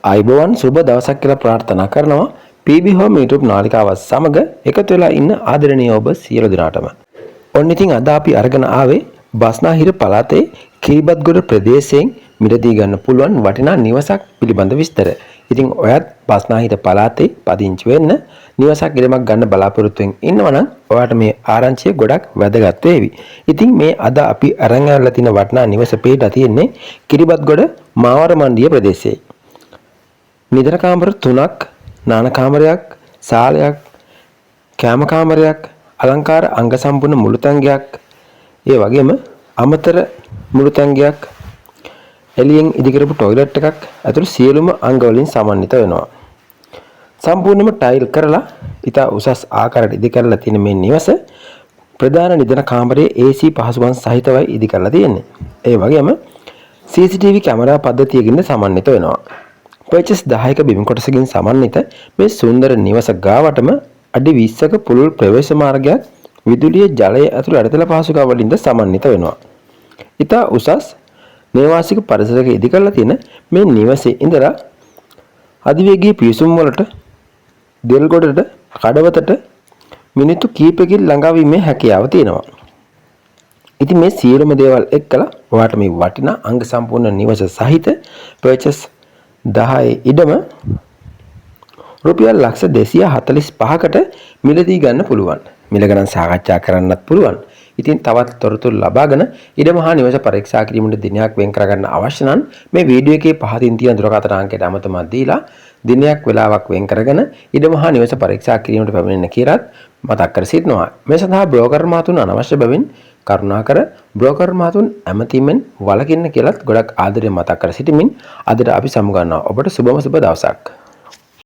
අයිබෝවන් සුබ දවසක් කියලා ප්‍රාර්ථනා කරනවා. PB Home YouTube නාලිකාවත් සමග එකතු වෙලා ඉන්න ආදරණීය ඔබ සියලු දෙනාටම. ඔන්න ඉතින් අද අපි අරගෙන ආවේ බස්නාහිර පළාතේ කිරිබත්ගොඩ ප්‍රදේශයෙන් මිලදී ගන්න පුළුවන් වටිනා නිවසක් පිළිබඳ විස්තර. ඉතින් ඔයත් බස්නාහිර පළාතේ පදිංචි වෙන්න නිවසක් ඉඩමක් ගන්න බලාපොරොත්තුෙන් ඉන්නවනම් ඔයාට මේ ආරංචිය ගොඩක් වැදගත් වේවි. ඉතින් මේ අද අපි අරන් ආවලා තියෙන වටිනා නිවස පිටලා තියෙන්නේ කිරිබත්ගොඩ මාවර මණ්ඩිය ප්‍රදේශයේ. නිදන කාමර 3ක්, නාන කාමරයක්, ශාලයක්, කෑම කාමරයක්, අලංකාර අංග සම්පූර්ණ මුළුතැන්ගයක්, ඒ වගේම අමතර මුළුතැන්ගයක්, එළියෙන් ඉදිකරපු টয়ලට් එකක් ඇතුළු සියලුම අංග වලින් සමන්විත වෙනවා. සම්පූර්ණයෙන්ම ටයිල් කරලා ඉතා උසස් ආකාරයට ඉදි කරලා තියෙන මේ නිවස ප්‍රධාන නිදන කාමරයේ AC පහසුකම් සහිතවයි ඉදි කරලා තියෙන්නේ. ඒ වගේම CCTV කැමරා පද්ධතියකින් සමන්විත වෙනවා. පර්චස් 10ක බිම් කොටසකින් සමන්විත මේ සුන්දර නිවස ගාවටම අඩි 20ක පුළුල් ප්‍රවේශ මාර්ගයක් විදුලිය ජලය ඇතුළු අඩතල පහසුකම් වලින්ද සමන්විත වෙනවා. ඉතා උසස් නේවාසික පරිසරයක ඉදි කරලා තියෙන මේ නිවසේ ඉඳලා අධිවේගී පිවිසුම් වලට දෙල්ගොඩට කඩවතට මිනිත්තු කිහිපයකින් ළඟා වීමේ හැකියාව තියෙනවා. ඉතින් මේ සියලුම දේවල් එක්කලා ඔයාට මේ වටිනා අංග සම්පූර්ණ නිවස සහිත පර්චස් 10 ඉඩම රුපියල් ලක්ෂ 245කට මිලදී ගන්න පුළුවන්. මිල ගණන් සාකච්ඡා කරන්නත් පුළුවන්. ඉතින් තවත් තොරතුරු ලබාගෙන ඉඩම හා නිවස පරීක්ෂා කිරීමට දිනයක් වෙන් කරගන්න අවශ්‍ය නම් මේ වීඩියෝ එකේ පහතින් තියෙන දුරකථන අංකයට අමතමත් දීලා දිනයක් වෙලාවක් වෙන් කරගෙන ඉඩම හා නිවස පරීක්ෂා කිරීමට පැමිණෙන්න කියලාත් මතක් කර සිටිනවා. මේ සඳහා බ්‍රෝකර් මහතුන් අනවශ්‍ය බැවින් කරුණාකර බ්‍රෝකර් මහතුන් ඇමතීමෙන් වළකින්න කියලාත් ගොඩක් ආදරයෙන් මතක් කර සිටිමින් අදට අපි සමු ගන්නවා. ඔබට සුබම සුබ දවසක්.